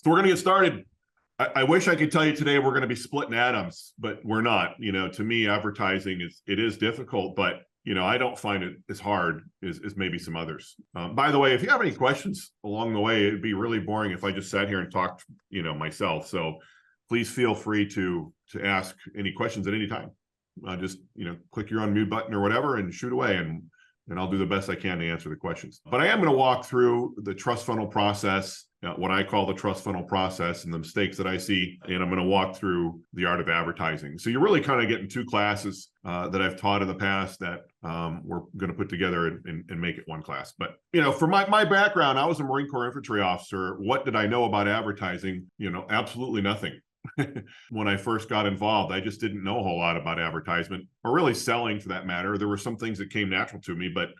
So we're going to get started. I wish I could tell you today we're going to be splitting atoms, but we're not. You know, to me, advertising is difficult, but I don't find it as hard as maybe some others. By the way, if you have any questions along the way, it'd be really boring if I just sat here and talked, myself. So please feel free to ask any questions at any time. Just click your unmute button or whatever and shoot away, and I'll do the best I can to answer the questions. But I am going to walk through the trust funnel process, what I call the trust funnel process, and the mistakes that I see. And I'm going to walk through the art of advertising. So you're really kind of getting two classes that I've taught in the past that we're going to put together and make it one class. But, for my background, I was a Marine Corps infantry officer. What did I know about advertising? Absolutely nothing. When I first got involved, I just didn't know a whole lot about advertisement, or really selling for that matter. There were some things that came natural to me, but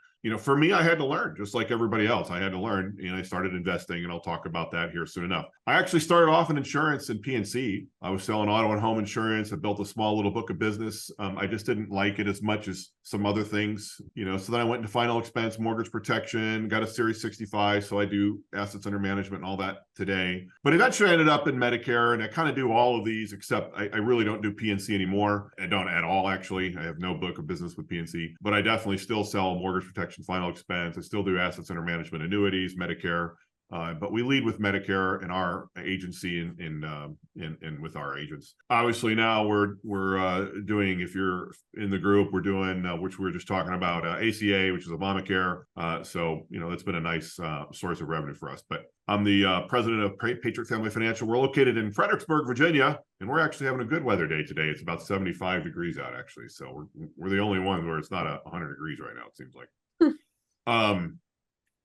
for me, I had to learn, just like everybody else. I had to learn, and I started investing, and I'll talk about that here soon enough. I actually started off in insurance and P&C. I was selling auto and home insurance. I built a small little book of business. I just didn't like it as much as some other things, so then I went into final expense, mortgage protection, got a Series 65. So I do assets under management and all that today. But eventually I ended up in Medicare, and I kind of do all of these, except I really don't do P&C anymore. I don't at all, actually. I have no book of business with P&C, but I definitely still sell mortgage protection, final expense. I still do assets under management, annuities, Medicare. But we lead with Medicare in our agency and with our agents. Obviously, now we're doing, if you're in the group, we're doing which we were just talking about, ACA, which is Obamacare. So it's been a nice source of revenue for us. But I'm the president of Patriot Family Financial. We're located in Fredericksburg, Virginia, and we're actually having a good weather day today. It's about 75 degrees out, actually. So we're the only ones where it's not 100 degrees right now, it seems like.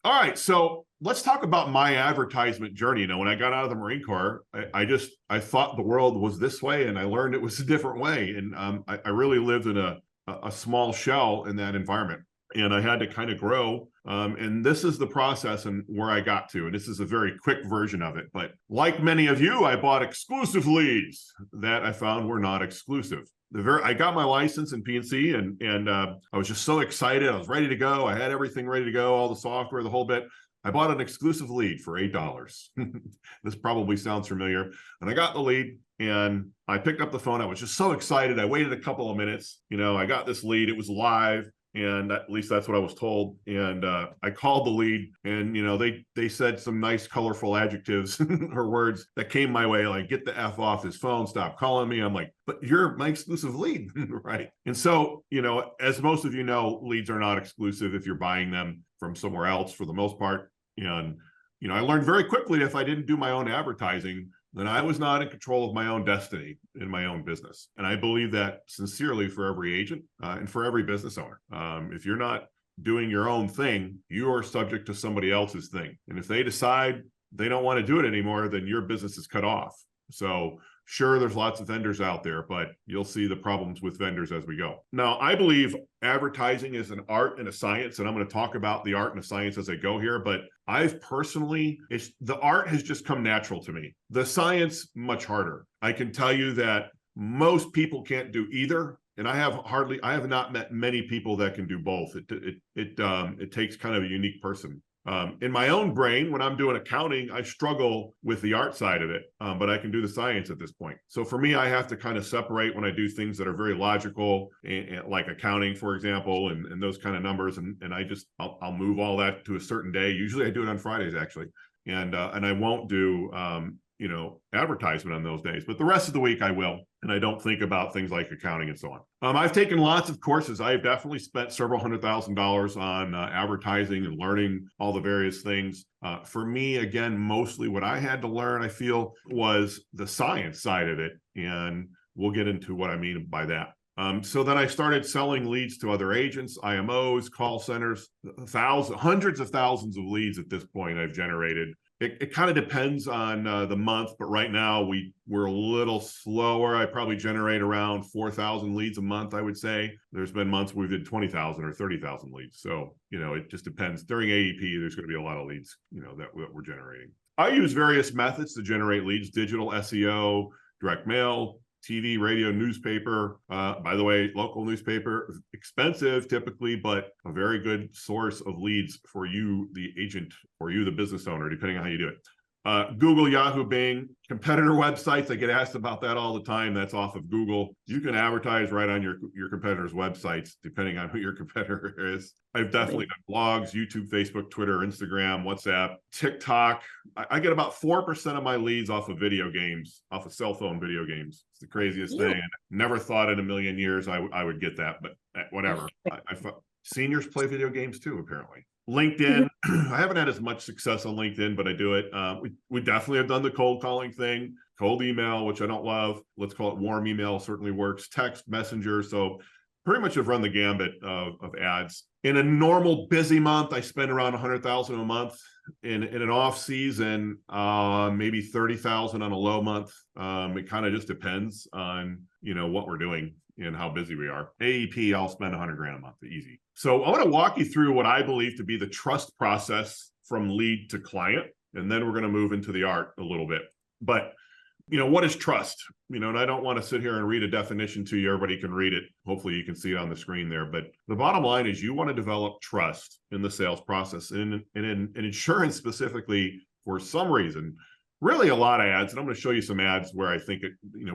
All right, so let's talk about my advertisement journey. When I got out of the Marine Corps, I thought the world was this way, and I learned it was a different way. And I really lived in a small shell in that environment, and I had to kind of grow. And this is the process and where I got to. And this is a very quick version of it. But like many of you, I bought exclusive leads that I found were not exclusive. I got my license in P&C, and I was just so excited. I was ready to go. I had everything ready to go, all the software, the whole bit. I bought an exclusive lead for $8. This probably sounds familiar. And I got the lead, and I picked up the phone. I was just so excited. I waited a couple of minutes. I got this lead. It was live. And at least that's what I was told. And I called the lead, and they said some nice, colorful adjectives or words that came my way, like "get the F off his phone, stop calling me." I'm like, "But you're my exclusive lead," right? And so, as most of you know, leads are not exclusive if you're buying them from somewhere else for the most part. And I learned very quickly that if I didn't do my own advertising, then I was not in control of my own destiny in my own business. And I believe that sincerely for every agent and for every business owner. If you're not doing your own thing, you are subject to somebody else's thing. And if they decide they don't want to do it anymore, then your business is cut off. So sure, there's lots of vendors out there, but you'll see the problems with vendors as we go. Now, I believe advertising is an art and a science, and I'm going to talk about the art and the science as I go here, but I've personally, the art has just come natural to me. The science, much harder. I can tell you that most people can't do either. And I have not met many people that can do both. It takes kind of a unique person. In my own brain, when I'm doing accounting, I struggle with the art side of it, but I can do the science at this point. So for me, I have to kind of separate when I do things that are very logical, and like accounting, for example, and those kind of numbers. And I'll move all that to a certain day. Usually I do it on Fridays, actually. And I won't do, advertisement on those days, but the rest of the week I will. And I don't think about things like accounting and so on. I've taken lots of courses. I've definitely spent several $100,000 on advertising and learning all the various things. For me, again, mostly what I had to learn, I feel, was the science side of it. And we'll get into what I mean by that. So then I started selling leads to other agents, IMOs, call centers, hundreds of thousands of leads at this point I've generated. It kind of depends on the month, but right now we're a little slower. I probably generate around 4,000 leads a month, I would say. There's been months where we did 20,000 or 30,000 leads. So, it just depends. During AEP, there's going to be a lot of leads, that we're generating. I use various methods to generate leads: digital SEO, direct mail, TV, radio, newspaper. By the way, local newspaper, expensive typically, but a very good source of leads for you, the agent, or you, the business owner, depending on how you do it. Google, Yahoo, Bing, competitor websites. I get asked about that all the time. That's off of Google. You can advertise right on your competitors' websites, depending on who your competitor is. I've definitely done blogs, YouTube, Facebook, Twitter, Instagram, WhatsApp, TikTok. I get about 4% of my leads off of video games, off of cell phone video games. It's the craziest thing. Never thought in a million years I would get that, but whatever. Seniors play video games too, apparently. LinkedIn, I haven't had as much success on LinkedIn, but I do it. We definitely have done the cold calling thing, cold email, which I don't love. Let's call it warm email, certainly works. Text, messenger. So pretty much have run the gambit of ads. In a normal busy month, I spend around 100,000 a month. In an off season, maybe 30,000 on a low month. It kind of just depends on, what we're doing and how busy we are. AEP, I'll spend 100 grand a month, easy. So I want to walk you through what I believe to be the trust process from lead to client, and then we're going to move into the art a little bit. But what is trust? And I don't want to sit here and read a definition to you. Everybody can read it. Hopefully you can see it on the screen there. But the bottom line is you want to develop trust in the sales process. And in insurance specifically, for some reason, really a lot of ads, and I'm going to show you some ads where I think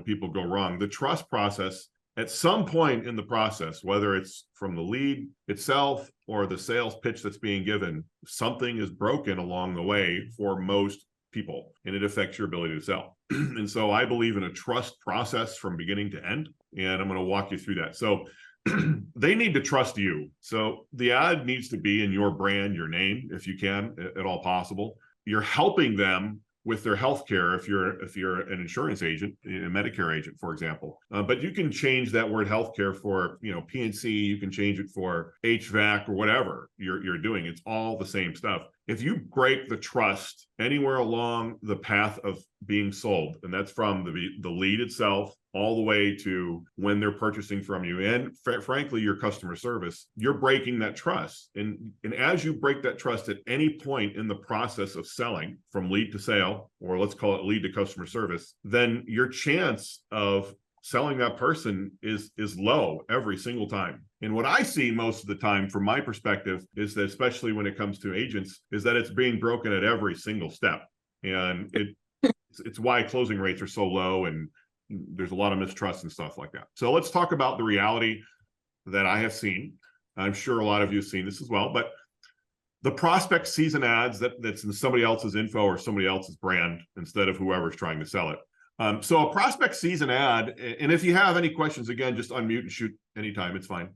people go wrong. The trust process, at some point in the process, whether it's from the lead itself or the sales pitch that's being given, something is broken along the way for most people, and it affects your ability to sell. And so I believe in a trust process from beginning to end, and I'm going to walk you through that. So they need to trust you. So the ad needs to be in your brand, your name, if you can, at all possible. You're helping them with their healthcare if you're an insurance agent, a Medicare agent, for example. But you can change that word healthcare for P&C. You can change it for HVAC or whatever you're doing. It's all the same stuff. If you break the trust anywhere along the path of being sold, and that's from the lead itself all the way to when they're purchasing from you, and frankly, your customer service, you're breaking that trust. And as you break that trust at any point in the process of selling, from lead to sale, or let's call it lead to customer service, then your chance of selling that person is low every single time. And what I see most of the time from my perspective is that, especially when it comes to agents, is that it's being broken at every single step. And it's why closing rates are so low, and there's a lot of mistrust and stuff like that. So let's talk about the reality that I have seen. I'm sure a lot of you have seen this as well, but the prospect sees an ads that's in somebody else's info or somebody else's brand instead of whoever's trying to sell it. So a prospect sees an ad, and if you have any questions, again, just unmute and shoot anytime, it's fine.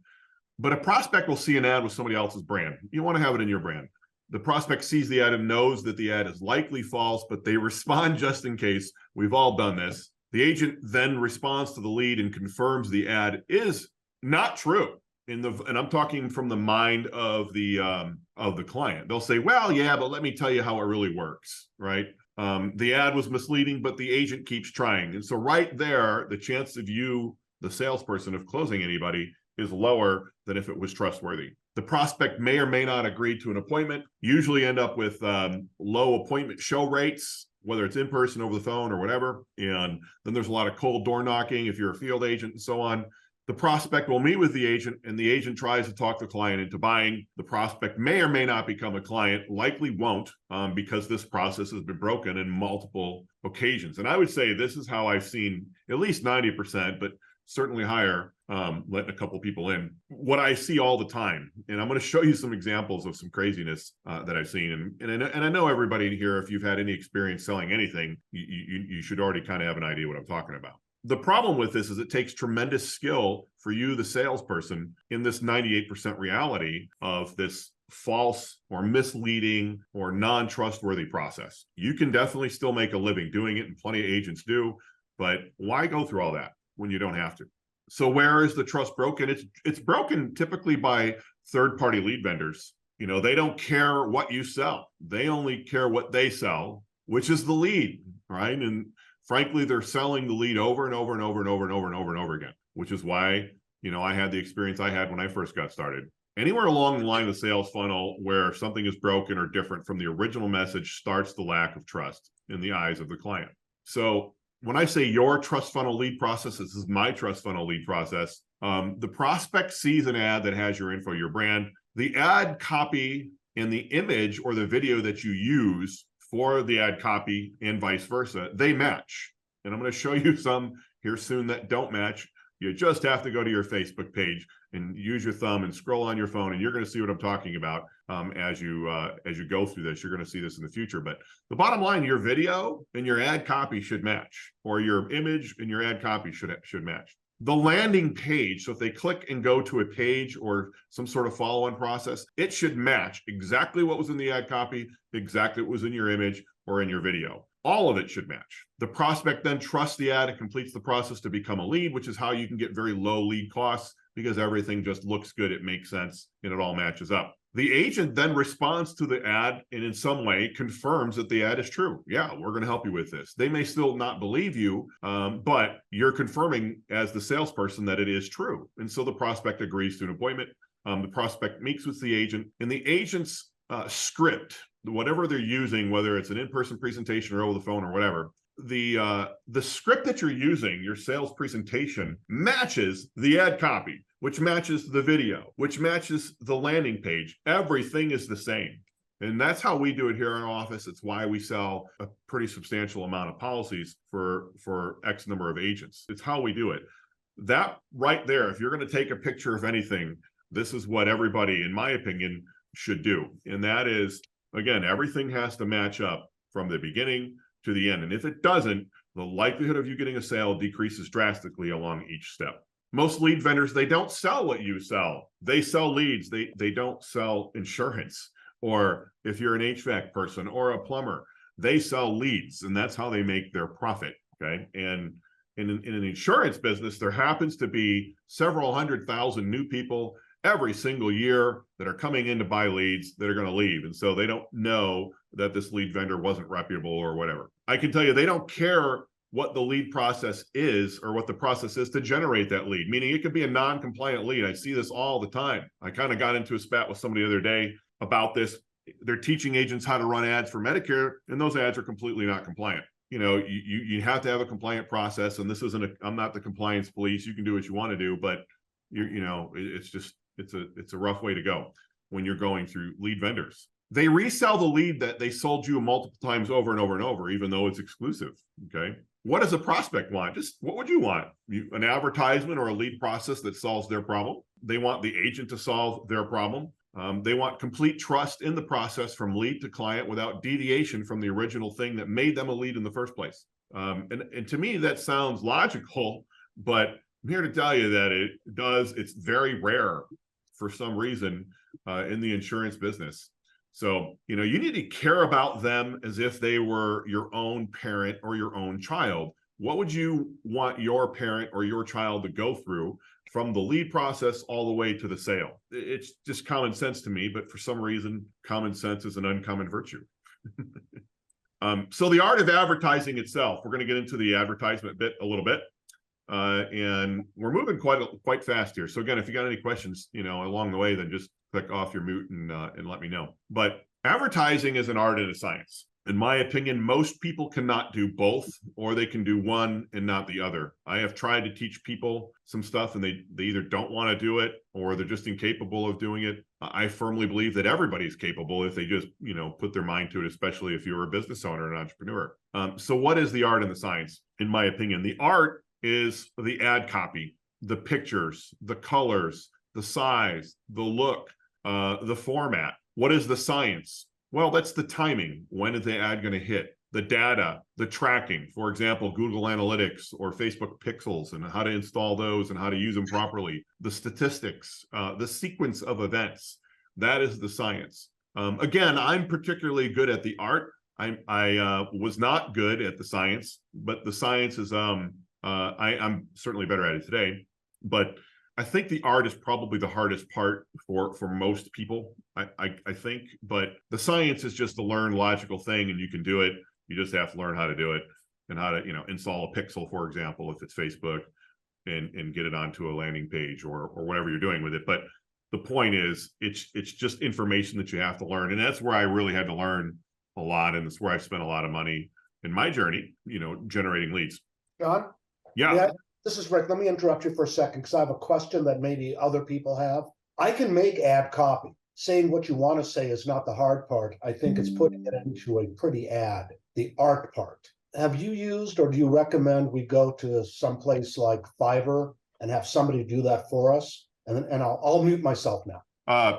But a prospect will see an ad with somebody else's brand. You want to have it in your brand. The prospect sees the ad and knows that the ad is likely false, but they respond just in case. We've all done this. The agent then responds to the lead and confirms the ad is not true. And I'm talking from the mind of the client. They'll say, well, yeah, but let me tell you how it really works, right? The ad was misleading, but the agent keeps trying. And so right there, the chance of you, the salesperson, of closing anybody is lower than if it was trustworthy. The prospect may or may not agree to an appointment, usually end up with low appointment show rates, whether it's in person, over the phone, or whatever. And then there's a lot of cold door knocking if you're a field agent and so on. The prospect will meet with the agent, and the agent tries to talk the client into buying. The prospect may or may not become a client, likely won't, because this process has been broken in multiple occasions. And I would say this is how I've seen at least 90%, but certainly higher, letting a couple people in. What I see all the time, and I'm going to show you some examples of some craziness that I've seen. And I know everybody here, if you've had any experience selling anything, you should already kind of have an idea what I'm talking about. The problem with this is it takes tremendous skill for you, the salesperson, in this 98% reality of this false or misleading or non-trustworthy process. You can definitely still make a living doing it, and plenty of agents do, but why go through all that when you don't have to? So where is the trust broken? It's broken typically by third-party lead vendors. They don't care what you sell. They only care what they sell, which is the lead, right? And frankly, they're selling the lead over and over and over and over and over and over and over again, which is why, I had the experience I had when I first got started. Anywhere along the line of the sales funnel where something is broken or different from the original message starts the lack of trust in the eyes of the client. So when I say your trust funnel lead process, this is my trust funnel lead process. The prospect sees an ad that has your info, your brand. The ad copy and the image or the video that you use for the ad copy and vice versa, they match. And I'm going to show you some here soon that don't match. You just have to go to your Facebook page and use your thumb and scroll on your phone, and you're going to see what I'm talking about as you go through this. You're going to see this in the future. But the bottom line, your video and your ad copy should match, or your image and your ad copy should match. The landing page, so if they click and go to a page or some sort of follow-on process, it should match exactly what was in the ad copy, exactly what was in your image or in your video. All of it should match. The prospect then trusts the ad and completes the process to become a lead, which is how you can get very low lead costs, because everything just looks good, it makes sense, and it all matches up. The agent then responds to the ad and in some way confirms that the ad is true. Yeah, we're going to help you with this. They may still not believe you, but you're confirming as the salesperson that it is true. And so the prospect agrees to an appointment. The prospect meets with the agent, and the agent's script, whatever they're using, whether it's an in-person presentation or over the phone or whatever, the script that you're using, your sales presentation, matches the ad copy, which matches the video, which matches the landing page. Everything is the same. And that's how we do it here in our office. It's why we sell a pretty substantial amount of policies for X number of agents. It's how we do it. That right there, if you're going to take a picture of anything, this is what everybody, in my opinion, should do. And that is, again, everything has to match up from the beginning to the end. And if it doesn't, the likelihood of you getting a sale decreases drastically along each step. Most lead vendors, they don't sell what you sell. They sell leads. They don't sell insurance. Or if you're an HVAC person or a plumber, they sell leads, and that's how they make their profit, okay? And in an insurance business, there happens to be several 100,000 new people every single year that are coming in to buy leads that are going to leave. And so they don't know that this lead vendor wasn't reputable or whatever. I can tell you they don't care what the lead process is or what the process is to generate that lead, meaning it could be a non-compliant lead. I see this all the time. I kind of got into a spat with somebody the other day about this. They're teaching agents how to run ads for Medicare, and those ads are completely not compliant. You know, you have to have a compliant process, and this isn't I'm not the compliance police. You can do what you want to do, but it's a rough way to go when you're going through lead vendors. They resell the lead that they sold you multiple times over and over and over, even though it's exclusive, okay? What does a prospect want? Just what would you want? An advertisement or a lead process that solves their problem? They want the agent to solve their problem. They want complete trust in the process from lead to client without deviation from the original thing that made them a lead in the first place. And to me, that sounds logical, but I'm here to tell you that it's very rare for some reason in the insurance business. So, you need to care about them as if they were your own parent or your own child. What would you want your parent or your child to go through from the lead process all the way to the sale? It's just common sense to me, but for some reason, common sense is an uncommon virtue. So the art of advertising itself, we're going to get into the advertisement bit a little bit. And we're moving quite fast here. So again, if you got any questions, along the way, then just click off your mute and let me know. But advertising is an art and a science. In my opinion, most people cannot do both, or they can do one and not the other. I have tried to teach people some stuff and they either don't want to do it or they're just incapable of doing it. I firmly believe that everybody's capable if they just, put their mind to it, especially if you're a business owner, an entrepreneur. So what is the art and the science? In my opinion, the art is the ad copy, the pictures, the colors, the size, the look, the format. What is the science? Well, that's the timing. When is the ad going to hit? The data, the tracking, for example, Google Analytics or Facebook Pixels, and how to install those and how to use them properly. The statistics, the sequence of events. That is the science. Again, I'm particularly good at the art. I was not good at the science, but the science is I'm certainly better at it today. But I think the art is probably the hardest part for most people, I think. But the science is just a learned logical thing, and you can do it. You just have to learn how to do it and how to, install a pixel, for example, if it's Facebook, and get it onto a landing page or whatever you're doing with it. But the point is, it's just information that you have to learn. And that's where I really had to learn a lot. And it's where I've spent a lot of money in my journey, generating leads. John? Yeah. This is Rick. Let me interrupt you for a second because I have a question that maybe other people have. I can make ad copy. saying what you want to say is not the hard part. I think it's putting it into a pretty ad, the art part. Have you used, or do you recommend we go to some place like Fiverr and have somebody do that for us? And I'll mute myself now.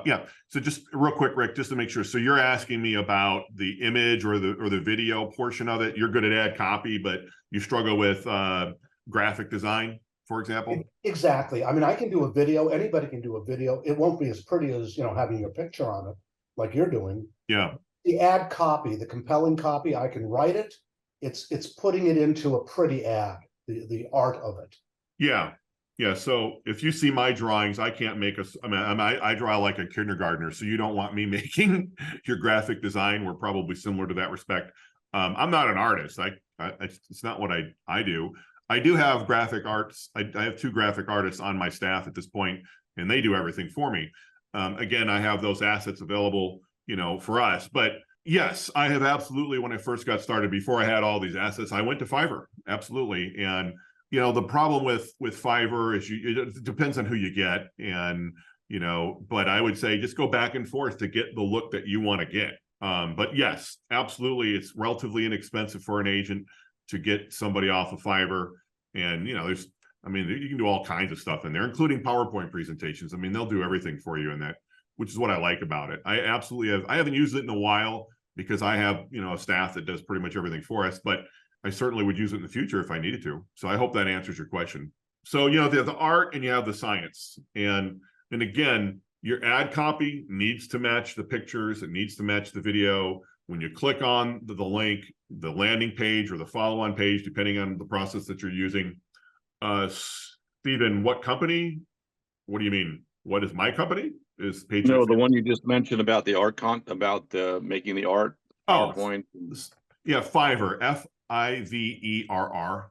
Yeah. So just real quick, Rick, just to make sure. So you're asking me about the image or the video portion of it. You're good at ad copy, but you struggle with graphic design, for example. Exactly. I mean, I can do a video. Anybody can do a video. It won't be as pretty as, having your picture on it, like you're doing. Yeah. The ad copy, the compelling copy, I can write it. It's putting it into a pretty ad, the art of it. Yeah. Yeah. So if you see my drawings, I can't make I draw like a kindergartner. So you don't want me making your graphic design. We're probably similar to that respect. I'm not an artist. It's not what I do. I do have graphic arts. I have 2 graphic artists on my staff at this point, and they do everything for me. Again, I have those assets available, for us. But yes, I have absolutely, when I first got started, before I had all these assets, I went to Fiverr. Absolutely. And the problem with Fiverr is it depends on who you get. And, but I would say just go back and forth to get the look that you want to get. But yes, absolutely. It's relatively inexpensive for an agent to get somebody off of Fiverr. And, you can do all kinds of stuff in there, including PowerPoint presentations. They'll do everything for you in that, which is what I like about it. I haven't used it in a while because I have, a staff that does pretty much everything for us, but I certainly would use it in the future if I needed to. So I hope that answers your question. So, the art and you have the science. And again, your ad copy needs to match the pictures. It needs to match the video. When you click on the link, the landing page or the follow-on page, depending on the process that you're using. Stephen, what company? What do you mean? What is my company? Is page? No, the one you just mentioned about the art making the art PowerPoint. Yeah, Fiverr, Fiverr.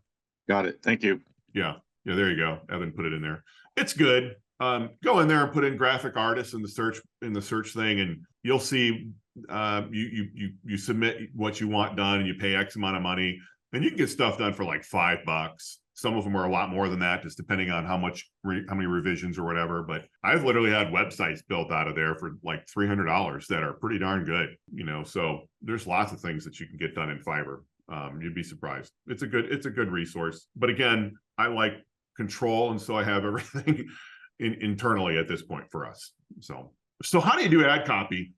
Got it. Thank you. Yeah, there you go. Evan put it in there. It's good. Go in there and put in graphic artists in the search thing, and you'll see you submit what you want done, and you pay X amount of money, and you can get stuff done for like $5. Some of them are a lot more than that, just depending on how many revisions or whatever. But I've literally had websites built out of there for like $300 that are pretty darn good. So there's lots of things that you can get done in Fiverr. You'd be surprised. It's a good resource. But again, I like control, and so I have everything internally at this point for us. So how do you do ad copy?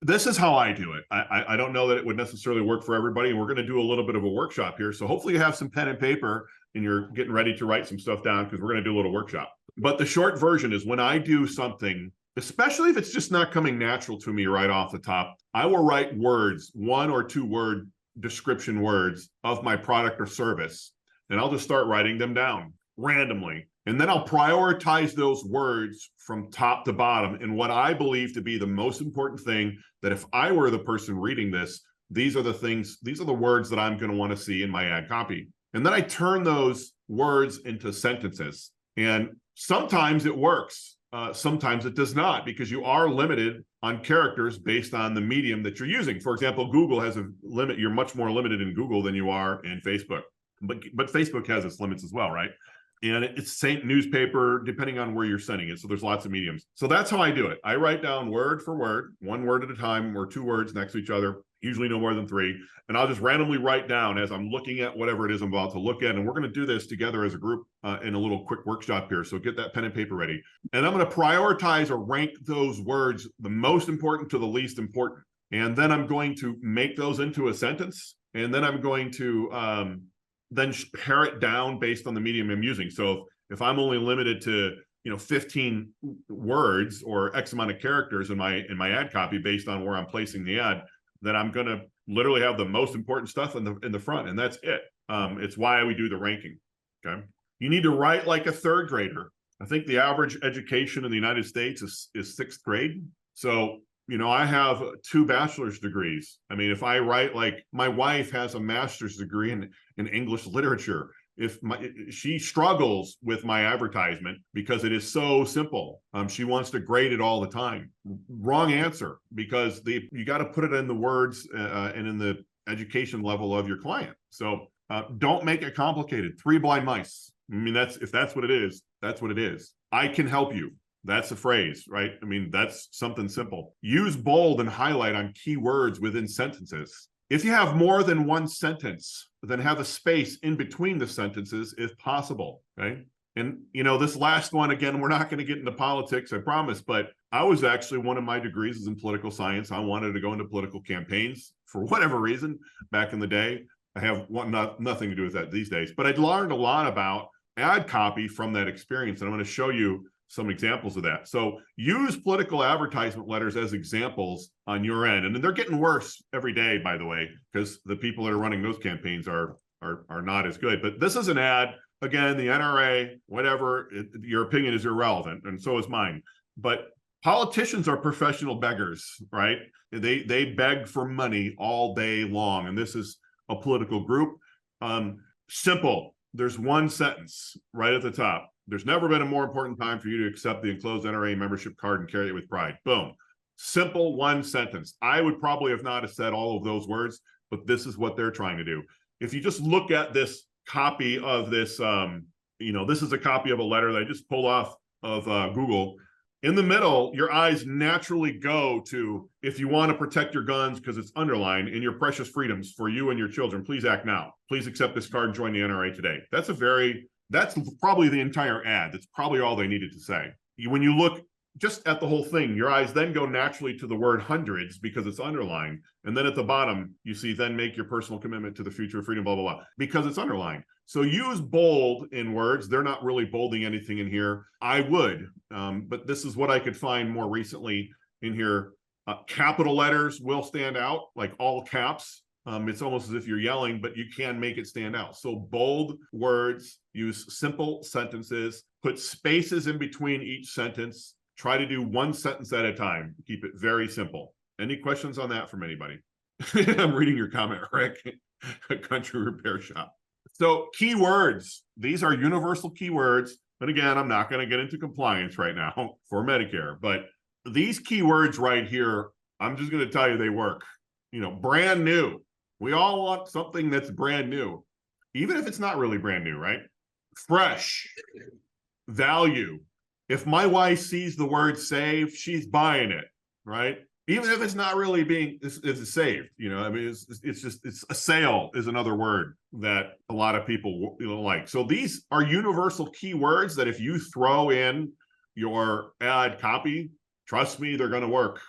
This is how I do it. I don't know that it would necessarily work for everybody, and we're going to do a little bit of a workshop here. So hopefully you have some pen and paper and you're getting ready to write some stuff down, because we're going to do a little workshop. But the short version is, when I do something, especially if it's just not coming natural to me right off the top, I will write words, 1 or 2 word description words of my product or service, and I'll just start writing them down randomly. And then I'll prioritize those words from top to bottom in what I believe to be the most important thing, that if I were the person reading this, these are the words that I'm going to want to see in my ad copy. And then I turn those words into sentences. And sometimes it works. Sometimes it does not, because you are limited on characters based on the medium that you're using. For example, Google has a limit. You're much more limited in Google than you are in Facebook. But Facebook has its limits as well, right? And it's same newspaper, depending on where you're sending it. So there's lots of mediums. So that's how I do it. I write down word for word, 1 word at a time, or 2 words next to each other, usually no more than 3. And I'll just randomly write down as I'm looking at whatever it is I'm about to look at. And we're going to do this together as a group in a little quick workshop here. So get that pen and paper ready. And I'm going to prioritize or rank those words, the most important to the least important. And then I'm going to make those into a sentence. And then I'm going to then pare it down based on the medium I'm using. So if I'm only limited to 15 words or X amount of characters in my ad copy based on where I'm placing the ad, then I'm going to literally have the most important stuff in the front, and that's it. It's why we do the ranking. Okay, you need to write like a 3rd grader. I think the average education in the United States is 6th grade. So I have 2 bachelor's degrees. If I write, like, my wife has a master's degree in English literature. She struggles with my advertisement because it is so simple. She wants to grade it all the time. Wrong answer, because you got to put it in the words and in the education level of your client. So don't make it complicated. 3 blind mice. If that's what it is, that's what it is. I can help you. That's a phrase, right? I mean, that's something simple. Use bold and highlight on keywords within sentences. If you have more than one sentence, then have a space in between the sentences if possible, okay? And, this last one, again, we're not going to get into politics, I promise, but I was actually, one of my degrees is in political science. I wanted to go into political campaigns for whatever reason back in the day. I have nothing to do with that these days, but I'd learned a lot about ad copy from that experience. And I'm going to show you some examples of that. So use political advertisement letters as examples on your end. And they're getting worse every day, by the way, because the people that are running those campaigns are not as good. But this is an ad. Again, the NRA, whatever, your opinion is irrelevant, and so is mine. But politicians are professional beggars, right? They beg for money all day long, and this is a political group. Simple. There's one sentence right at the top. There's never been a more important time for you to accept the enclosed NRA membership card and carry it with pride. Boom. Simple one sentence. I would probably have not have said all of those words, but this is what they're trying to do. If you just look at this copy of this, this is a copy of a letter that I just pulled off of Google. In the middle, your eyes naturally go to, if you want to protect your guns because it's underlined, in your precious freedoms for you and your children, please act now. Please accept this card and join the NRA today. That's probably the entire ad. That's probably all they needed to say. When you look just at the whole thing, your eyes then go naturally to the word hundreds because it's underlined. And then at the bottom, you see, then make your personal commitment to the future of freedom, blah, blah, blah, because it's underlined. So use bold in words. They're not really bolding anything in here. I would, but this is what I could find more recently in here. Capital letters will stand out, like all caps. It's almost as if you're yelling, but you can make it stand out. So bold words, use simple sentences, put spaces in between each sentence. Try to do one sentence at a time. Keep it very simple. Any questions on that from anybody? I'm reading your comment, Rick. A country repair shop. So keywords. These are universal keywords. And again, I'm not going to get into compliance right now for Medicare. But these keywords right here, I'm just going to tell you they work. Brand new. We all want something that's brand new, even if it's not really brand new, right? Fresh. Value. If my wife sees the word save, she's buying it, right? Even if it's not really it's saved, it's a sale is another word that a lot of people like. So these are universal keywords that if you throw in your ad copy, trust me, they're going to work.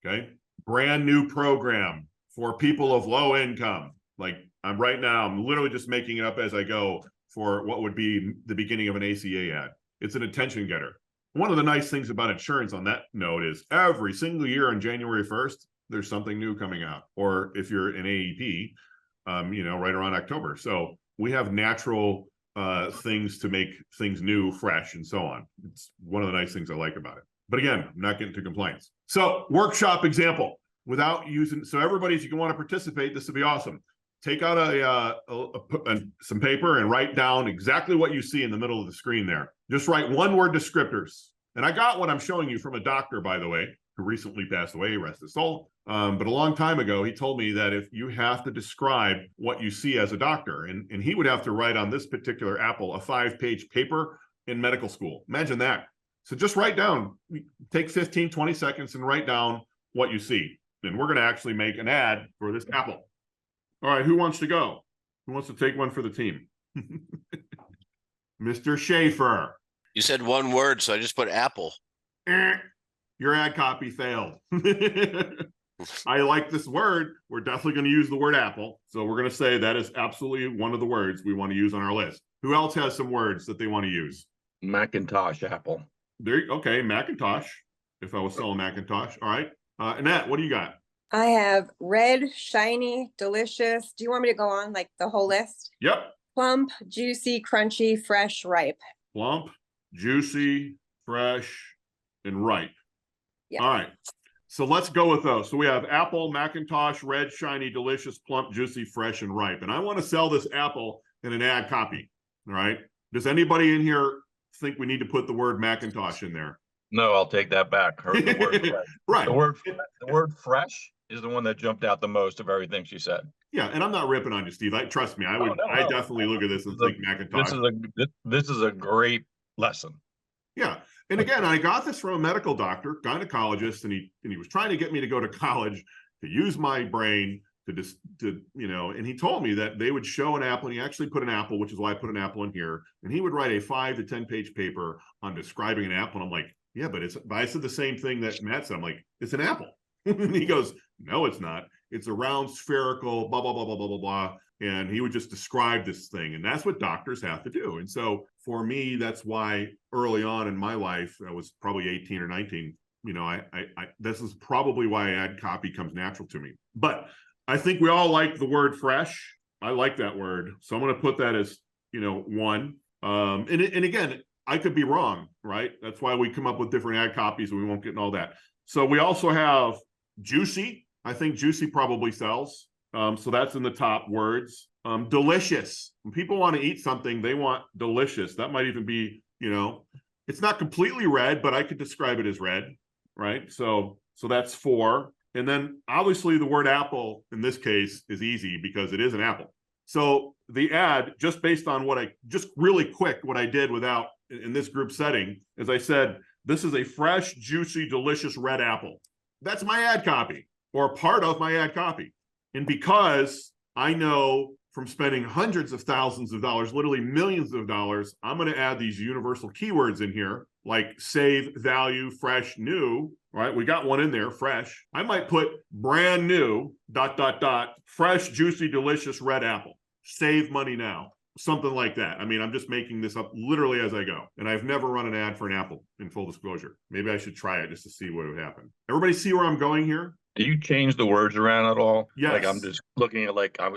Okay. Brand new program for people of low income. Like I'm literally just making it up as I go for what would be the beginning of an ACA ad. It's an attention getter. One of the nice things about insurance on that note is every single year on January 1st, there's something new coming out. Or if you're an AEP, right around October. So we have natural things to make things new, fresh, and so on. It's one of the nice things I like about it. But again, I'm not getting to compliance. So workshop example without using, so everybody, if you want to participate, this would be awesome. Take out some paper and write down exactly what you see in the middle of the screen there. Just write one-word descriptors. And I got what I'm showing you from a doctor, by the way, who recently passed away, rest his soul. But a long time ago, he told me that if you have to describe what you see as a doctor, and he would have to write on this particular apple a 5-page paper in medical school. Imagine that. So just write down, take 15, 20 seconds and write down what you see. And we're going to actually make an ad for this apple. All right, who wants to go? Who wants to take one for the team? Mr. Schaefer. You said one word, so I just put apple. Your ad copy failed. I like this word. We're definitely going to use the word apple. So we're going to say that is absolutely one of the words we want to use on our list. Who else has some words that they want to use? Macintosh apple. Okay, Macintosh. If I was selling Macintosh. All right. Annette, what do you got? I have red, shiny, delicious. Do you want me to go on like the whole list? Yep. Plump, juicy, crunchy, fresh, ripe. Plump, juicy, fresh, and ripe. Yeah. All right. So let's go with those. So we have apple, Macintosh, red, shiny, delicious, plump, juicy, fresh, and ripe. And I want to sell this apple in an ad copy. All right. Does anybody in here think we need to put the word Macintosh in there? No, I'll take that back. The word fresh. Right. The word fresh is the one that jumped out the most of everything she said. Yeah, and I'm not ripping on you, Steve. Trust me, I definitely look at this and think Macintosh. This is a great lesson. Yeah. And again, I got this from a medical doctor, gynecologist, and he was trying to get me to go to college to use my brain and he told me that they would show an apple, and he actually put an apple, which is why I put an apple in here, and he would write a 5 to 10 page paper on describing an apple. And I'm like, yeah, but I said the same thing that Matt said. I'm like, it's an apple. And he goes, no, it's not. It's a round spherical, blah, blah, blah, blah, blah, blah, blah. And he would just describe this thing. And that's what doctors have to do. And so for me, that's why early on in my life, I was probably 18 or 19, this is probably why ad copy comes natural to me. But I think we all like the word fresh. I like that word. So I'm going to put that as, one. And again, I could be wrong, right? That's why we come up with different ad copies, and we won't get in all that. So we also have juicy. I think juicy probably sells. So that's in the top words. Delicious. When people want to eat something, they want delicious. That might even be, it's not completely red, but I could describe it as red, right? So that's 4. And then obviously the word apple in this case is easy because it is an apple. So the ad, just based on what I did without in this group setting, as I said, this is a fresh, juicy, delicious red apple. That's my ad copy, or part of my ad copy. And because I know from spending hundreds of thousands of dollars, literally millions of dollars, I'm going to add these universal keywords in here, like save, value, fresh, new, right? We got one in there, fresh. I might put brand new, ... fresh, juicy, delicious red apple. Save money now. Something like that. I mean, I'm just making this up literally as I go. And I've never run an ad for an apple, in full disclosure. Maybe I should try it just to see what would happen. Everybody see where I'm going here? Do you change the words around at all? Yes. Like I'm just looking at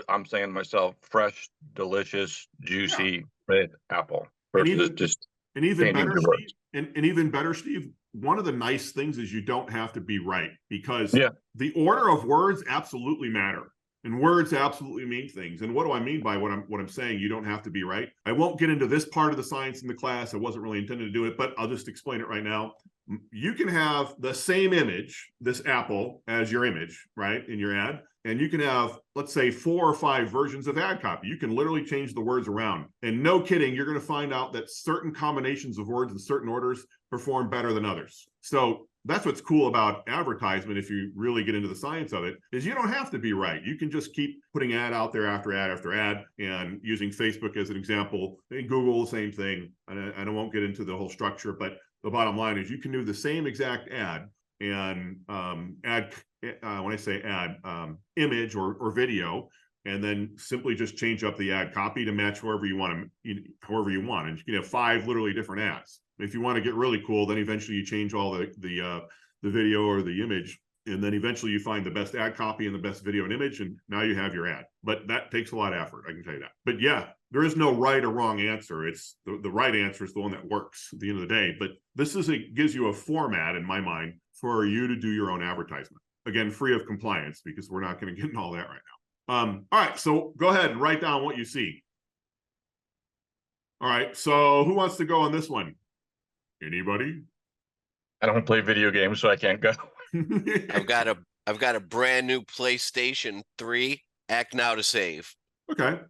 I'm saying to myself, fresh, delicious, juicy, red apple versus And even changing better, the Steve, words. and even better, Steve, one of the nice things is you don't have to be right, because Yeah. the order of words absolutely matter. And words absolutely mean things. And what do I mean by what I'm saying? You don't have to be right. I won't get into this part of the science in the class. I wasn't really intended to do it, but I'll just explain it right now. You can have the same image, this apple, as your image, right, in your ad. And you can have, let's say, 4 or 5 versions of ad copy. You can literally change the words around. And no kidding, you're going to find out that certain combinations of words in certain orders perform better than others. So that's what's cool about advertisement, if you really get into the science of it, is you don't have to be right. You can just keep putting ad out there after ad after ad, and using Facebook as an example, and Google, the same thing. And I won't get into the whole structure, but the bottom line is you can do the same exact ad and when I say ad, image or video, and then simply just change up the ad copy to match however you want. And you can have 5 literally different ads. If you want to get really cool, then eventually you change all the video or the image, and then eventually you find the best ad copy and the best video and image, and now you have your ad. But that takes a lot of effort, I can tell you that. But yeah, there is no right or wrong answer. It's the right answer is the one that works at the end of the day. But this gives you a format, in my mind, for you to do your own advertisement. Again, free of compliance, because we're not going to get into all that right now. All right, so go ahead and write down what you see. All right, so who wants to go on this one? Anybody? I don't play video games, so I can't go. I've got a brand new PlayStation 3. Act now to save. Okay.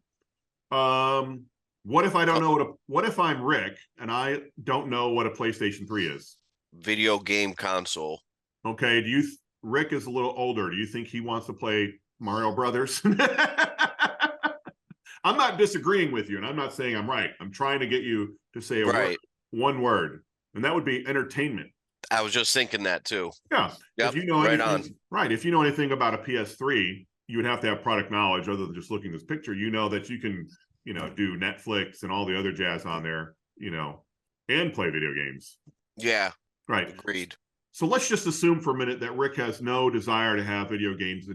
What if I don't know what if I'm Rick and I don't know what a PlayStation 3 is? Video game console. Okay. Rick is a little older. Do you think he wants to play Mario Brothers? I'm not disagreeing with you, and I'm not saying I'm right. I'm trying to get you to say one word, and that would be entertainment. I was just thinking that too. Yeah. Yep, if you know right anything, on. right. If you know anything about a PS3, you would have to have product knowledge other than just looking at this picture. You know that you can, do Netflix and all the other jazz on there, and play video games. Yeah. Right. Agreed. So let's just assume for a minute that Rick has no desire to have video games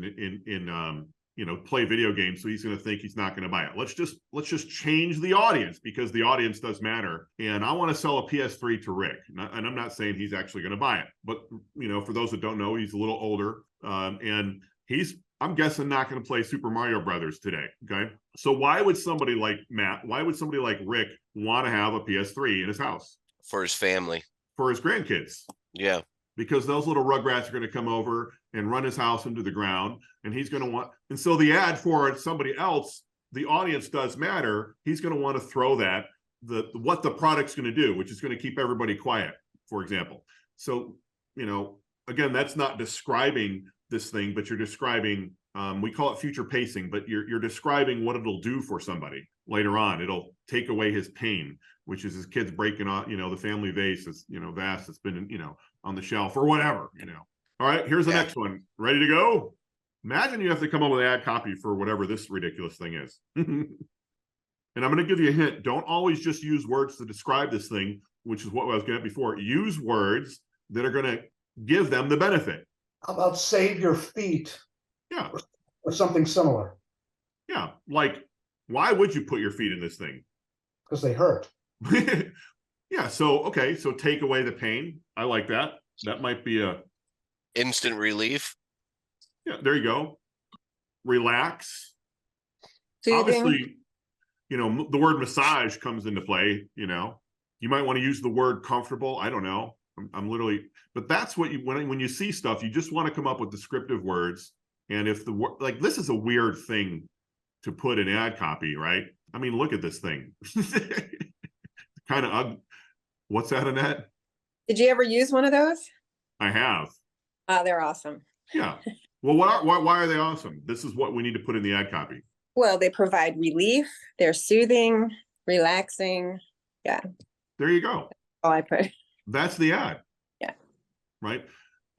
play video games, so he's going to think he's not going to buy it. Let's just change the audience, because the audience does matter. And I want to sell a PS3 to Rick, and I'm not saying he's actually going to buy it, but for those that don't know, he's a little older, and I'm guessing not going to play Super Mario Brothers today. Okay, so why would somebody like Matt, why would somebody like Rick want to have a PS3 in his house? For his family, for his grandkids. Yeah. Because those little rugrats are going to come over and run his house into the ground, and he's going to want, and so the ad for somebody else, the audience does matter. He's going to want to throw that what the product's going to do, which is going to keep everybody quiet, for example. So, you know, again, that's not describing this thing, but you're describing, we call it future pacing, but you're describing what it'll do for somebody later on. It'll take away his pain, which is his kids breaking off, you know, the family vase is, you know, vase that's been, you know, on the shelf or whatever, you know. All right, here's the next one. Ready to go? Imagine you have to come up with an ad copy for whatever this ridiculous thing is. And I'm going to give you a hint. Don't always just use words to describe this thing, which is what I was getting at before. Use words that are going to give them the benefit. How about save your feet? Yeah. Or something similar. Yeah. Like, why would you put your feet in this thing? Because they hurt. Yeah. So, okay. So take away the pain. I like that. That might be a Instant relief. yeah. There you go. Relax. Soothing. Obviously, you know, the word massage comes into play. You know, you might want to use the word comfortable. I don't know. I'm literally, but that's what you, when you see stuff, you just want to come up with descriptive words. And if the word, like, this is a weird thing to put in ad copy, right? I mean, look at this thing. Kind of ugly. What's that, Annette? Did you ever use one of those? I have. They're awesome. Yeah. Well, why are they awesome? This is what we need to put in the ad copy. Well, they provide relief. They're soothing, relaxing. Yeah. There you go. All I put. That's the ad. Yeah. Right.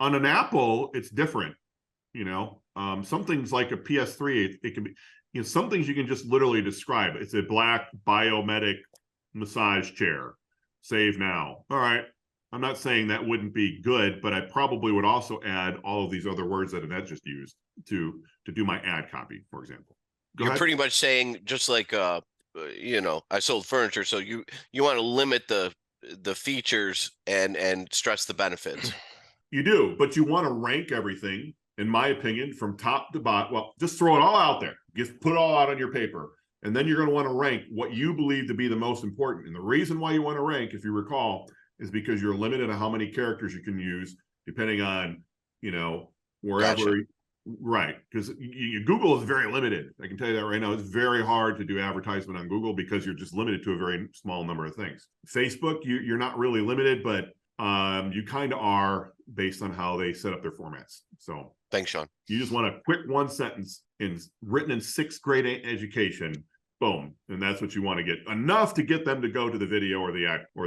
On an Apple, it's different. You know, some things like a PS3, it can be, you know, some things you can just literally describe. It's a black biomedic massage chair. Save now. All right. I'm not saying that wouldn't be good, but I probably would also add all of these other words that Annette just used to do my ad copy, for example. Go You're ahead. pretty much saying, just like you know, I sold furniture, so you want to limit the features and stress the benefits. You do, but you want to rank everything, in my opinion, from top to bottom. Well, just throw it all out there. Just put it all out on your paper. And then you're going to want to rank what you believe to be the most important. And the reason why you want to rank, if you recall, is because you're limited to how many characters you can use, depending on, you know, wherever. Gotcha. Right. Because Google is very limited. I can tell you that right now. It's very hard to do advertisement on Google because you're just limited to a very small number of things. Facebook, you're not really limited, but you kind of are based on how they set up their formats. So Thanks, Sean. you just want a quick one sentence written in 6th grade education, boom, and that's what you want to get, enough to get them to go to the video or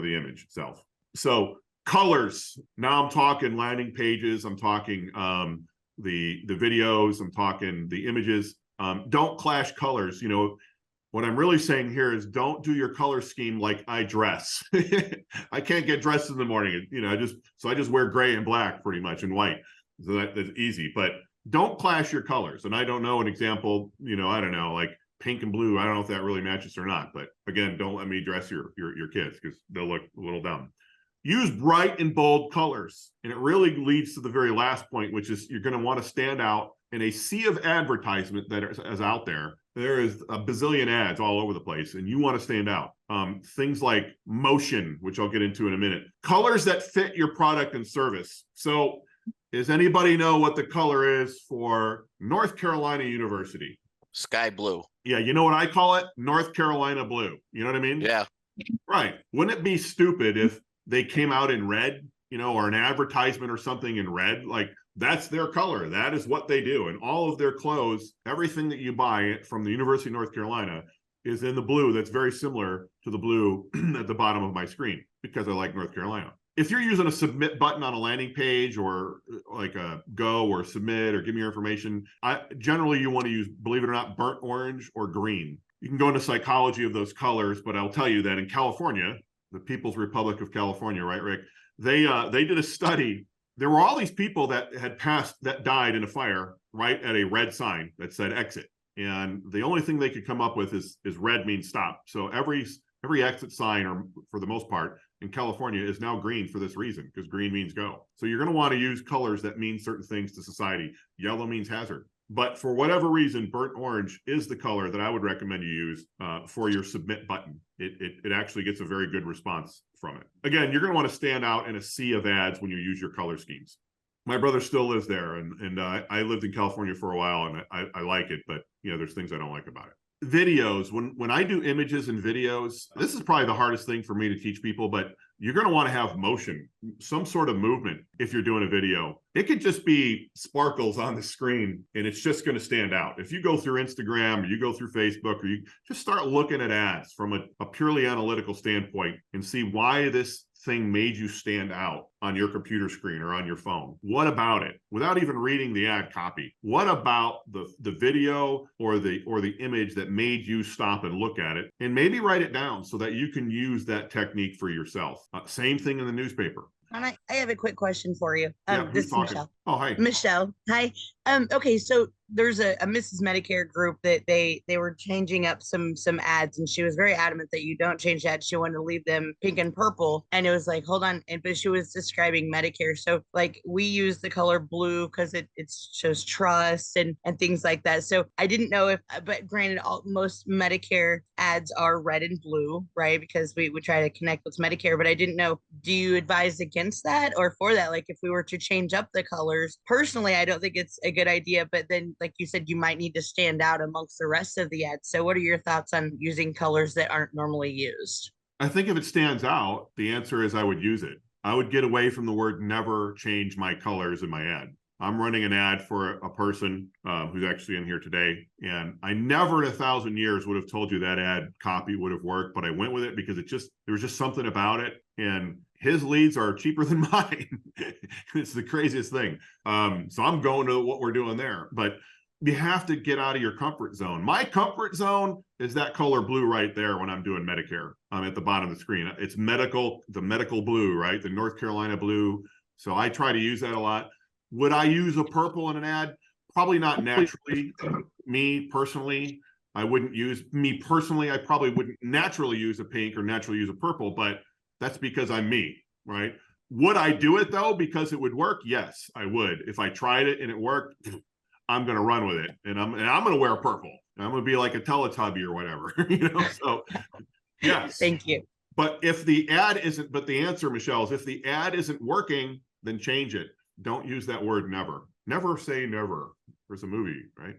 the image itself. So colors. Now I'm talking landing pages. I'm talking the videos. I'm talking the images. Don't clash colors. You know, what I'm really saying here is don't do your color scheme like I dress. I can't get dressed in the morning. You know, I just wear gray and black pretty much and white. So that's easy. But don't clash your colors. And I don't know an example, you know, I don't know, like pink and blue. I don't know if that really matches or not. But again, don't let me dress your kids because they'll look a little dumb. Use bright and bold colors. And it really leads to the very last point, which is you're going to want to stand out in a sea of advertisement that is out there. There is a bazillion ads all over the place, and you want to stand out. Things like motion, which I'll get into in a minute. Colors that fit your product and service. So does anybody know what the color is for North Carolina University? Sky blue. Yeah, you know what I call it? North Carolina blue. You know what I mean? Yeah. Right. Wouldn't it be stupid if they came out in red, you know, or an advertisement or something in red? Like, that's their color. That is what they do. And all of their clothes, everything that you buy from the University of North Carolina is in the blue that's very similar to the blue at the bottom of my screen because I like North Carolina. If you're using a submit button on a landing page or like a go or submit or give me your information, generally you want to use, believe it or not, burnt orange or green. You can go into psychology of those colors, but I'll tell you that in California, the People's Republic of California, right, Rick? They did a study. There were all these people that died in a fire, right, at a red sign that said exit. And the only thing they could come up with is red means stop. So every exit sign, or for the most part, in California is now green for this reason, because green means go. So you're going to want to use colors that mean certain things to society. Yellow means hazard. But for whatever reason, burnt orange is the color that I would recommend you use for your submit button. It actually gets a very good response from it. Again, you're going to want to stand out in a sea of ads when you use your color schemes. My brother still lives there, and I lived in California for a while, and I like it, but you know, there's things I don't like about it. videos, when I do images and videos, this is probably the hardest thing for me to teach people, but you're going to want to have motion, some sort of movement if you're doing a video. It could just be sparkles on the screen and it's just going to stand out. If you go through Instagram or you go through Facebook, or you just start looking at ads from a purely analytical standpoint and see why this thing made you stand out on your computer screen or on your phone. What about it? Without even reading the ad copy, what about the video or the image that made you stop and look at it, and maybe write it down so that you can use that technique for yourself. Same thing in the newspaper. And I have a quick question for you. Yeah, This who's is talking? Michelle. Oh, hi. Michelle, hi. Okay, so there's a Mrs. Medicare group that they were changing up some ads, and she was very adamant that you don't change ads. She wanted to leave them pink and purple, and it was like, hold on, but she was describing Medicare. So like we use the color blue because it shows trust and things like that. So I didn't know if, but granted, most Medicare ads are red and blue, right? Because we try to connect with Medicare, but I didn't know. Do you advise against that or for that? Like if we were to change up the colors, personally, I don't think it's a good idea, but then like you said, you might need to stand out amongst the rest of the ads. So what are your thoughts on using colors that aren't normally used? I think if it stands out, the answer is I would use it. I would get away from the word never change my colors in my ad. I'm running an ad for a person who's actually in here today, and I never in 1,000 years would have told you that ad copy would have worked, but I went with it because there was just something about it, and his leads are cheaper than mine. It's the craziest thing. So I'm going to what we're doing there, but you have to get out of your comfort zone. My comfort zone is that color blue right there when I'm doing Medicare. I'm at the bottom of the screen. It's the medical blue, right? The North Carolina blue. So I try to use that a lot. Would I use a purple in an ad? Probably not naturally. Me personally, I probably wouldn't naturally use a pink or naturally use a purple, but that's because I'm me, right? Would I do it though because it would work? Yes, I would. If I tried it and it worked, I'm going to run with it, and I'm going to wear purple. I'm going to be like a Teletubby or whatever, So, yes. Thank you. But if the ad isn't, but the answer, Michelle, is if the ad isn't working, then change it. Don't use that word never. Never say never. There's a movie, right?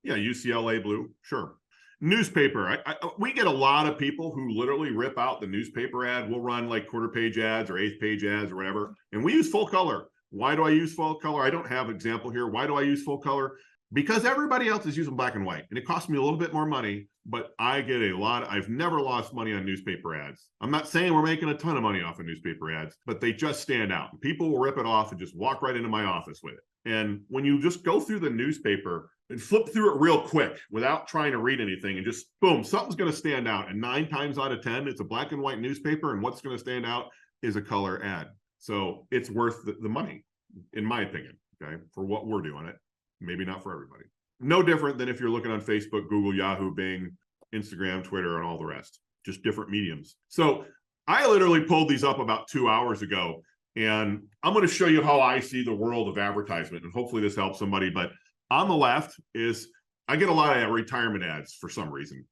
Yeah, UCLA blue, sure. Newspaper. We get a lot of people who literally rip out the newspaper ad. We'll run like quarter page ads or eighth page ads or whatever, and we use full color. Why do I use full color? I don't have an example here. Why do I use full color? Because everybody else is using black and white, and it costs me a little bit more money, but I get I've never lost money on newspaper ads. I'm not saying we're making a ton of money off of newspaper ads, but they just stand out. People will rip it off and just walk right into my office with it. And when you just go through the newspaper and flip through it real quick without trying to read anything and just boom, something's going to stand out. And 9 times out of 10, it's a black and white newspaper, and what's going to stand out is a color ad. So it's worth the money, in my opinion, okay, for what we're doing it. Maybe not for everybody. No different than if you're looking on Facebook, Google, Yahoo, Bing, Instagram, Twitter, and all the rest. Just different mediums. So I literally pulled these up about 2 hours ago, and I'm going to show you how I see the world of advertisement, and hopefully this helps somebody. But on the left is, I get a lot of retirement ads for some reason.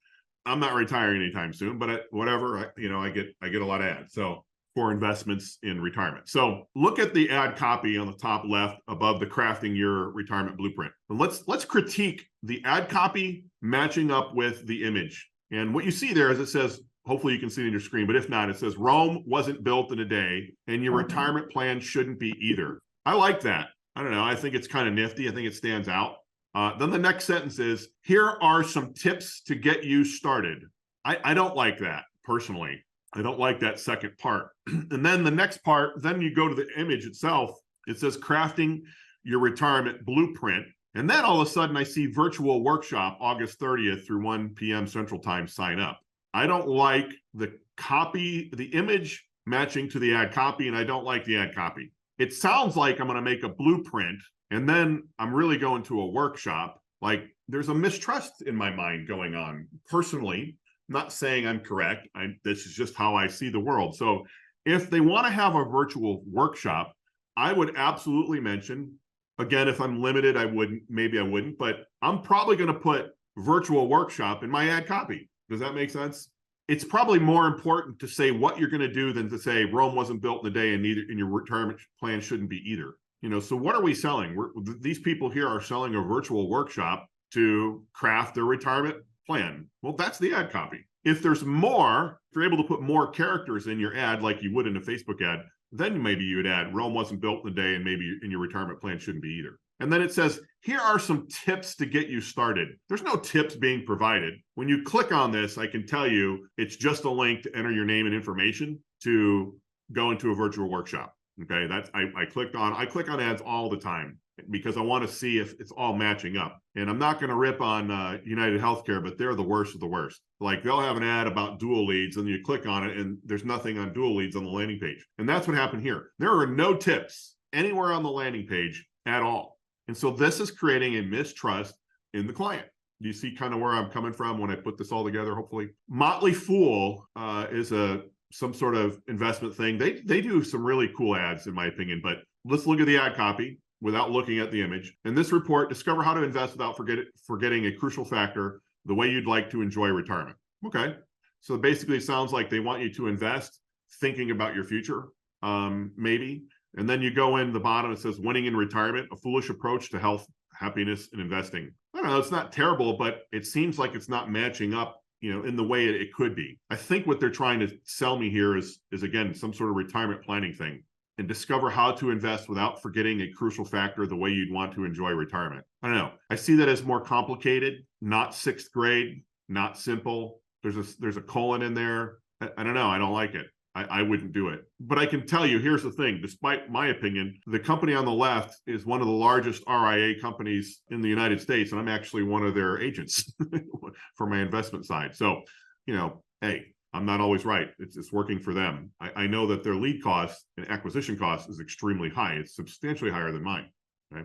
I'm not retiring anytime soon, but I get a lot of ads. So for investments in retirement. So look at the ad copy on the top left above the crafting your retirement blueprint. And let's critique the ad copy matching up with the image. And what you see there is it says, hopefully you can see it on your screen, but if not, it says Rome wasn't built in a day and your retirement plan shouldn't be either. I like that. I don't know. I think it's kind of nifty. I think it stands out. Then the next sentence is, here are some tips to get you started. I don't like that personally. I don't like that second part. And then the next part, then you go to the image itself. It says crafting your retirement blueprint. And then all of a sudden I see virtual workshop August 30th through 1 p.m. Central Time, sign up. I don't like the copy, the image matching to the ad copy, and I don't like the ad copy. It sounds like I'm going to make a blueprint and then I'm really going to a workshop. Like there's a mistrust in my mind going on personally. Not saying I'm correct. This is just how I see the world. So if they want to have a virtual workshop, I would absolutely mention, again, if I'm limited, maybe I wouldn't, but I'm probably going to put virtual workshop in my ad copy. Does that make sense? It's probably more important to say what you're going to do than to say Rome wasn't built in a day and your retirement plan shouldn't be either. So what are we selling? These people here are selling a virtual workshop to craft their retirement plan. Well, that's the ad copy. If there's more, if you're able to put more characters in your ad like you would in a Facebook ad, then maybe you would add Rome wasn't built in a day, and maybe in your retirement plan shouldn't be either. And then it says, here are some tips to get you started. There's no tips being provided. When you click on this, I can tell you it's just a link to enter your name and information to go into a virtual workshop. Okay, that's I click on ads all the time because I want to see if it's all matching up. And I'm not going to rip on United Healthcare, but they're the worst of the worst. Like they'll have an ad about dual leads and you click on it and there's nothing on dual leads on the landing page. And that's what happened here. There are no tips anywhere on the landing page at all. And so this is creating a mistrust in the client. Do you see kind of where I'm coming from when I put this all together, hopefully? Motley Fool is some sort of investment thing. They do some really cool ads, in my opinion, but let's look at the ad copy without looking at the image. In this report, discover how to invest without forgetting a crucial factor, the way you'd like to enjoy retirement. Okay, so basically it sounds like they want you to invest thinking about your future, maybe. And then you go in the bottom, it says winning in retirement, a foolish approach to health, happiness, and investing. I don't know, it's not terrible, but it seems like it's not matching up, in the way it could be. I think what they're trying to sell me here is again, some sort of retirement planning thing, and discover how to invest without forgetting a crucial factor, the way you'd want to enjoy retirement. I don't know. I see that as more complicated, not 6th grade, not simple. There's a colon in there. I don't know. I don't like it. I wouldn't do it. But I can tell you, here's the thing. Despite my opinion, the company on the left is one of the largest RIA companies in the United States, and I'm actually one of their agents for my investment side. So, hey, I'm not always right. It's working for them. I know that their lead cost and acquisition cost is extremely high. It's substantially higher than mine. Okay?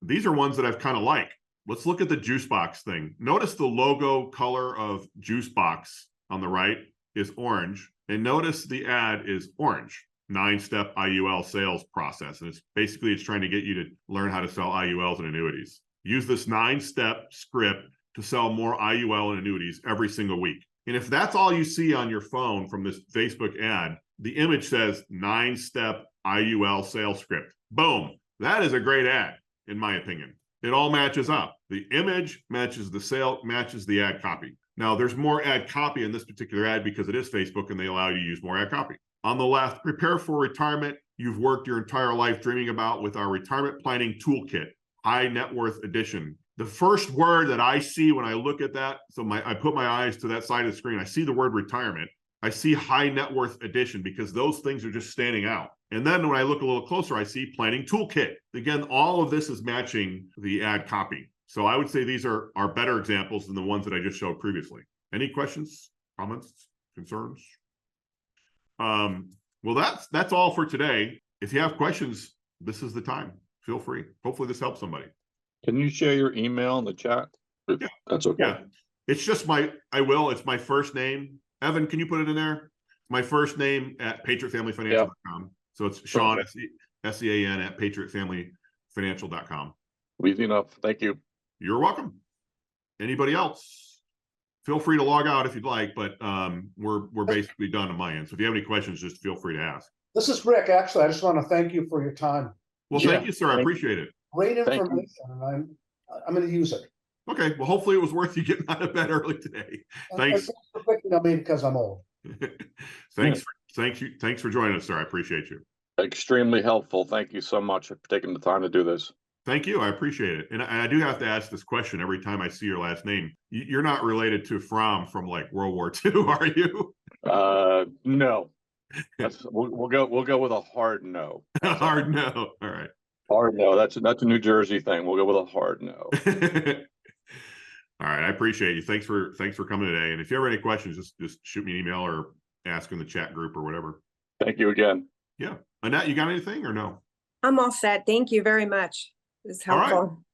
These are ones that I've kind of like. Let's look at the juice box thing. Notice the logo color of juice box on the right is orange. And notice the ad is orange, 9-step IUL sales process. And it's trying to get you to learn how to sell IULs and annuities. Use this 9-step script to sell more IUL and annuities every single week. And if that's all you see on your phone from this Facebook ad, the image says 9-step IUL sales script. Boom. That is a great ad, in my opinion. It all matches up. The image matches the sale, matches the ad copy. Now, there's more ad copy in this particular ad because it is Facebook and they allow you to use more ad copy. On the left, prepare for retirement you've worked your entire life dreaming about with our retirement planning toolkit, high net worth edition. The first word that I see when I look at that, so I put my eyes to that side of the screen, I see the word retirement. I see high net worth edition because those things are just standing out. And then when I look a little closer, I see planning toolkit. Again, all of this is matching the ad copy. So I would say these are better examples than the ones that I just showed previously. Any questions, comments, concerns? Well, that's all for today. If you have questions, this is the time. Feel free. Hopefully this helps somebody. Can you share your email in the chat? Yeah. That's okay. Yeah. It's just it's my first name. Evan, can you put it in there? My first name at patriotfamilyfinancial.com. Yeah. So it's Sean, S-E-A-N at patriotfamilyfinancial.com. Easy enough. Thank you. You're welcome. Anybody else? Feel free to log out if you'd like, but we're basically done on my end. So if you have any questions, just feel free to ask. This is Rick. Actually, I just want to thank you for your time. Well, thank you, sir. I appreciate it. Great information, and I'm going to use it. Okay. Well, hopefully it was worth you getting out of bed early today. Thanks. For picking on me because I'm old. Thanks for joining us, sir. I appreciate you. Extremely helpful. Thank you so much for taking the time to do this. Thank you. I appreciate it. And I do have to ask this question every time I see your last name. You're not related to from like World War II, are you? No. We'll go with a hard no. A hard no. All right. Hard no. That's a New Jersey thing. We'll go with a hard no. All right. I appreciate you. Thanks for coming today. And if you have any questions, just shoot me an email or ask in the chat group or whatever. Thank you again. Yeah. Annette, you got anything or no? I'm all set. Thank you very much. It was helpful. All right.